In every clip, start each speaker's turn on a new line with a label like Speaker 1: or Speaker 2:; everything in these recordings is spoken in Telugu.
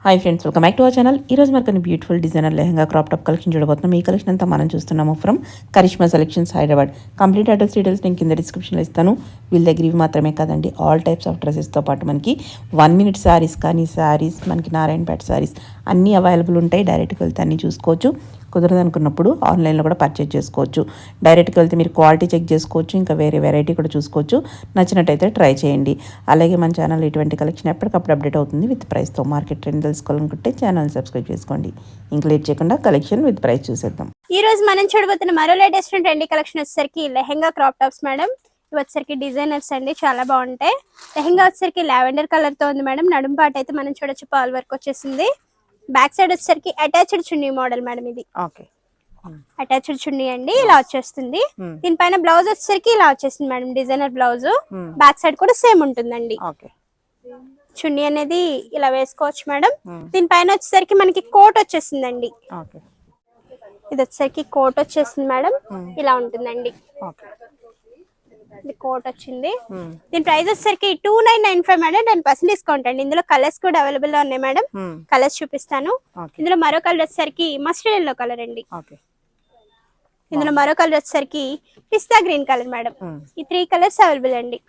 Speaker 1: Hi friends, welcome back to our channel. ఈరోజు మనకు కొన్ని beautiful designer lehenga crop top collection చూడబోతున్నాం. ఈ కలెక్షన్ అంతా మనం చూస్తున్నాము from Karishma selections Hyderabad. Complete address details నేను కింద డిస్క్రిప్షన్లో ఇస్తాను. వీళ్ళ దగ్గర ఇవి మాత్రమే కాదండి, ఆల్ టైప్స్ ఆఫ్ డ్రెస్సెస్తో పాటు మనకి 1 minute శారీస్ కానీ శారీస్ మనకి నారాయణపేట శారీస్ అన్నీ అవైలబుల్ ఉంటాయి. డైరెక్ట్గా వెళ్తే అన్నీ చూసుకోవచ్చు. కుదరదు అనుకున్నప్పుడు ఆన్లైన్లో కూడా పర్చేజ్ చేసుకోవచ్చు. డైరెక్ట్గా వెళ్తే మీరు క్వాలిటీ చెక్ చేసుకోవచ్చు, ఇంకా వేరే వెరైటీ కూడా చూసుకోవచ్చు. నచ్చినట్టయితే ట్రై చేయండి. అలాగే మన ఛానల్ ఇటువంటి కలెక్షన్ ఎప్పటికప్పుడు అప్డేట్ అవుతుంది విత్ ప్రైస్తో. మార్కెట్ ట్రెండ్ తెలుసుకోవాలనుకుంటే ఛానల్ సబ్స్క్రైబ్ చేసుకోండి. ఇంకా లేట్ చేయకుండా కలెక్షన్ విత్ ప్రైస్ చూసేద్దాం.
Speaker 2: ఈ రోజు మనం చూడబోతున్న మరో లేటెస్ట్ ట్రెండీ కలెక్షన్ వచ్చేసరికి లెహంగా క్రాప్ టాప్స్ మేడం. ఇవి వచ్చేసరికి డిజైనర్స్ అండి, చాలా బాగుంటాయి. లెహంగా వచ్చేసరికి లావెండర్ కలర్ తో ఉంది మేడం. నడుం పాట అయితే మనం చూడొచ్చు, పాల్ వర్క్ వచ్చేసింది. బ్యాక్ సైడ్ వచ్చేసరికి అటాచ్డ్ చున్నీ మోడల్ మేడం. ఇది అటాచ్డ్ చున్నీ అండి, ఇలా వచ్చేస్తుంది. దీనిపైన బ్లౌజ్ వచ్చేసరికి ఇలా వచ్చేసింది madam, designer blouse. Back side కూడా సేమ్ ఉంటుందండి. చున్నీ అనేది ఇలా వేసుకోవచ్చు మేడం. దీనిపైన వచ్చేసరికి మనకి కోట్ వచ్చేసిందండి. ఇది వచ్చేసరికి కోట్ వచ్చేసింది మేడం, ఇలా ఉంటుందండి. ఇది కోట్ వచ్చింది. దీని ప్రైస్ వచ్చేసరికి 2995 మేడం. 10% డిస్కౌంట్ అండి. ఇందులో కలర్స్ కూడా అవైలబుల్ గా ఉన్నాయి మేడం. కలర్స్ చూపిస్తాను. ఇందులో మరో కలర్ వచ్చేసరికి మస్టర్డ్ ఎల్లో కలర్ అండి. ఇందులో మరో కలర్ వచ్చేసరికి పిస్తా గ్రీన్ కలర్ మేడం. ఈ 3 కలర్స్ అవైలబుల్ అండి.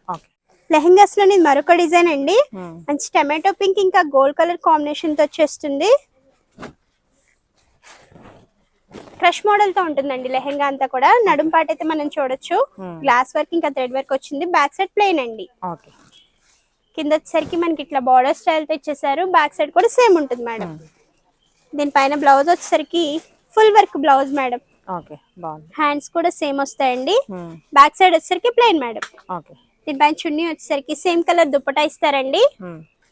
Speaker 2: లెహంగాస్ లోని మరొక డిజైన్ అండి, మంచి టమాటో పింక్ ఇంకా గోల్డ్ కలర్ కాంబినేషన్ తో వచ్చేస్తుంది. క్రష్ మోడల్ తో ఉంటుందండి లెహంగా అంతా కూడా. నడుం పాట అయితే మనం చూడొచ్చు, గ్లాస్ వర్క్ ఇంకా థ్రెడ్ వర్క్ వచ్చింది. బ్యాక్ సైడ్ ప్లెయిన్ అండి. కింద వచ్చేసరికి మనకి ఇట్లా బార్డర్ స్టైల్ తో ఇచ్చేసారు. బ్యాక్ సైడ్ కూడా సేమ్ ఉంటుంది మేడం. దీనిపైన బ్లౌజ్ వచ్చేసరికి full work blouse madam. Hands కూడా సేమ్ వస్తాయండి. బ్యాక్ సైడ్ వచ్చేసరికి ప్లెయిన్ మేడం. దీనిపైన చున్నీ వచ్చేసరికి సేమ్ కలర్ దుప్పటా ఇస్తారండి,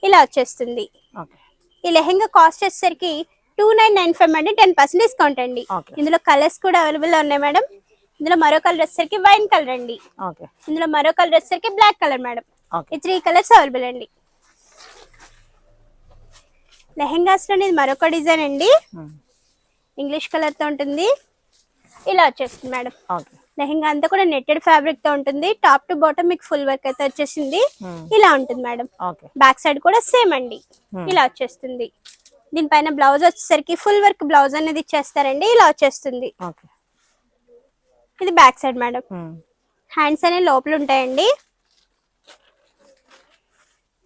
Speaker 2: ఇలా వచ్చేస్తుంది. ఈ లెహంగా కాస్ట్ వచ్చేసరికి 2995 మేడం. 10% డిస్కౌంట్ అండి. ఇందులో కలర్స్ కూడా అవైలబుల్ ఉన్నాయి మేడం. ఇందులో మరో కలర్ వచ్చేసరికి వైన్ కలర్ అండి. ఇందులో మరో కలర్ వచ్చేసరికి బ్లాక్ కలర్ మేడం. ఈ 3 కలర్స్ అవైలబుల్ అండి. లెహంగాస్ లోని మరొక డిజైన్ అండి, ఇంగ్లీష్ కలర్ తో ఉంటుంది. ఇలా వచ్చేస్తుంది మేడం. లెహంగా అంతా కూడా నెట్టెడ్ ఫ్యాబ్రిక్ తో ఉంటుంది. టాప్ టు బాటమ్ మీకు ఫుల్ వర్క్ అయితే వచ్చేసింది. ఇలా ఉంటుంది మేడం. బ్యాక్ సైడ్ కూడా సేమ్ అండి, ఇలా వచ్చేస్తుంది. దీనిపైన బ్లౌజ్ వచ్చేసరికి ఫుల్ వర్క్ బ్లౌజ్ అనేది ఇచ్చేస్తారండి, ఇలా వచ్చేస్తుంది. ఇది బ్యాక్ సైడ్ మేడం. హ్యాండ్స్ అనేవి లోపల ఉంటాయండి.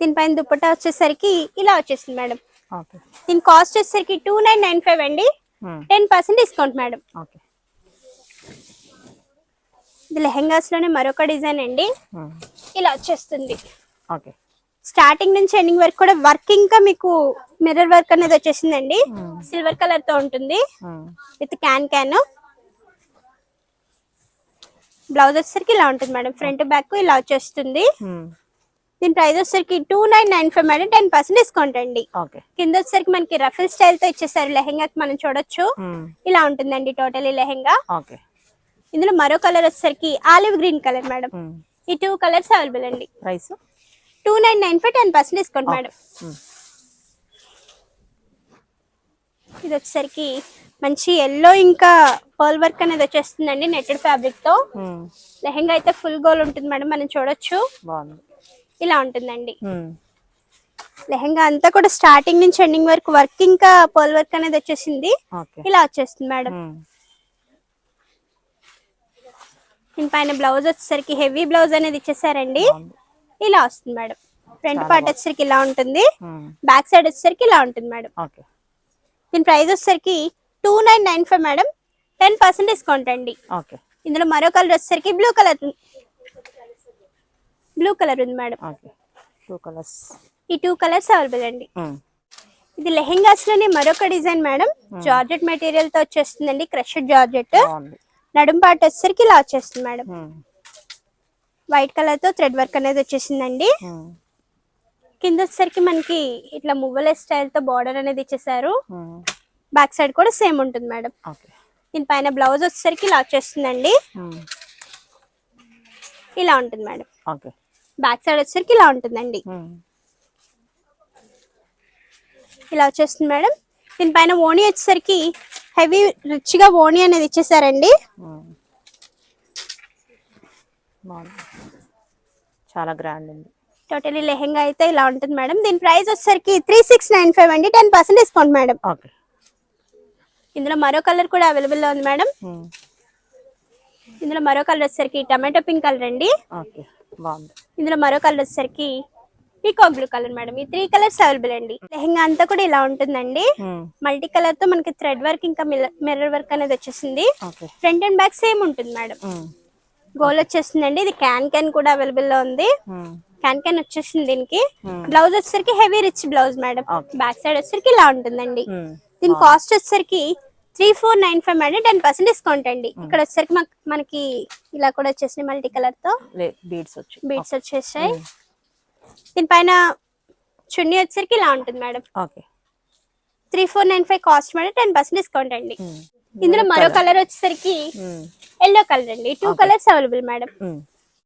Speaker 2: దీనిపైన దుప్పట్టా వచ్చేసరికి ఇలా వచ్చేస్తుంది మేడం. దీని కాస్ట్ వచ్చేసరికి 2995 అండి. 10% డిస్కౌంట్ మేడం. ఇది లెహంగాస్ లోనే మరొక డిజైన్ అండి, ఇలా వచ్చేస్తుంది. స్టార్టింగ్ నుంచి ఎండింగ్ వరకు కూడా వర్క్ ఇంకా మీకు మిర్రర్ వర్క్ అనేది వచ్చేసిందండి. సిల్వర్ కలర్ తో ఉంటుంది విత్ క్యాన్. బ్లౌజ్ వచ్చేసరికి ఇలా ఉంటుంది మేడం. ఫ్రంట్ బ్యాక్ ఇలా వచ్చేస్తుంది. దీని ప్రైస్ వచ్చేసరికి 2995 మేడం. 10% డిస్కౌంట్ అండి. కింద వచ్చేసరికి మనకి రఫిల్ స్టైల్ తో ఇచ్చేసారు లెహంగా, మనం చూడొచ్చు. ఇలా ఉంటుందండి టోటల్ ఈ లెహంగా. ఇందులో మరో కలర్ వచ్చేసరికి ఆలివ్ గ్రీన్ కలర్ మేడం. ఈ 2 కలర్స్ అవైలబుల్ అండి. Price 2995, 10% discount madam. ఇది వచ్చేసరికి మంచి ఎల్లో ఇంకా పర్ల్ వర్క్ అనేది వచ్చేస్తుందండి నెట్టెడ్ ఫ్యాబ్రిక్ తో. లెహంగా అయితే ఫుల్ గోల్ ఉంటుంది మేడం, మనం చూడొచ్చు. ఇలా ఉంటుందండి లెహంగా అంతా కూడా. స్టార్టింగ్ నుంచి ఎండింగ్ వరకు వర్క్ ఇంకా పర్ల్ వర్క్ అనేది వచ్చేసింది, ఇలా వచ్చేస్తుంది మేడం. దీనిపైన బ్లౌజ్ వచ్చేసరికి హెవీ బ్లౌజ్ అనేది ఇచ్చేసారండి, ఇలా వస్తుంది మేడం. ఫ్రంట్ పార్ట్ వచ్చేసరికి ఇలా ఉంటుంది. బ్యాక్ సైడ్ వచ్చేసరికి ఇలా ఉంటుంది మేడం. దీని ప్రైస్ వచ్చేసరికి 2995 మేడం. 10% డిస్కౌంట్ అండి. ఇందులో మరో కలర్ వచ్చేసరికి బ్లూ కలర్ ఉంది మేడం. ఈ 2 కలర్స్ అవైలబుల్ అండి. ఇది లెహంగాస్ లోని మరొక డిజైన్ మేడం. జార్జెట్ మెటీరియల్ తో వచ్చేస్తుందండి, క్రష్డ్ జార్జెట్. నడుం పార్ట్ వచ్చేసరికి ఇలా వచ్చేస్తుంది మేడం. వైట్ కలర్ తో థ్రెడ్ వర్క్ అనేది వచ్చేసిందండి. కింద వచ్చేసరికి మనకి ఇట్లా మువ్వల స్టైల్ తో బార్డర్ అనేది ఇచ్చేసారు. బ్యాక్ సైడ్ కూడా సేమ్ ఉంటుంది మేడం. దీనిపైన బ్లౌజ్ వచ్చేసరికి ఇలా వచ్చేస్తుందండి, ఇలా ఉంటుంది మేడం. బ్యాక్ సైడ్ వచ్చేసరికి ఇలా ఉంటుందండి, ఇలా వచ్చేస్తుంది మేడం. దీనిపైన ఓణి వచ్చేసరికి హెవీ రిచ్ గా ఓణి అనేది ఇచ్చేసారండి.
Speaker 1: చాలా గ్రాండ్ ఉంది.
Speaker 2: టోటలీ లెహెంగా అయితే ఇలా ఉంటుంది మేడం. దీని ప్రైస్ వచ్చేసరికి 3695 అండి. 10% డిస్కౌంట్ మేడం.
Speaker 1: ఓకే.
Speaker 2: ఇందులో మరో కలర్ కూడా అవైలబుల్ లో ఉంది మేడం. ఇందులో మరో కలర్ వచ్చేసరికి టమాటో పింక్ కలర్ అండి.
Speaker 1: ఓకే, బాగుంది.
Speaker 2: ఇందులో మరో కలర్ వచ్చేసరికి పీకాక్ బ్లూ కలర్ మేడం. ఈ 3 కలర్స్ అవైలబుల్ అండి. లెహెంగా అంతా కూడా ఇలా ఉంటుందండి. మల్టీ కలర్ తో మనకి థ్రెడ్ వర్క్ ఇంకా మిర్రర్ వర్క్ అనేది వచ్చేసింది. ఫ్రంట్ అండ్ బ్యాక్ సేమ్ ఉంటుంది మేడం. గోల్ వచ్చేసిందండి. ఇది క్యాన్ కూడా అవైలబుల్ లో ఉంది. క్యాన్ వచ్చేసింది దీనికి. బ్లౌజ్ వచ్చేసరికి heavy rich blouse madam. Back side వచ్చేసరికి ఇలా ఉంటుందండి. దీని కాస్ట్ వచ్చేసరికి 3495 మేడం. 10% డిస్కౌంట్ అండి. ఇక్కడ వచ్చేసరికి మనకి ఇలా కూడా వచ్చేసింది మల్టీ కలర్ తో బీడ్స్ వచ్చేసాయి. దీనిపైన చున్నీ వచ్చేసరికి ఇలా ఉంటుంది మేడం. 3495 cost madam. 10% డిస్కౌంట్ అండి. ఇందులో మరో కలర్ వచ్చేసరికి ఎల్లో కలర్ అండి. 2 కలర్స్ అవైలబుల్ మేడం.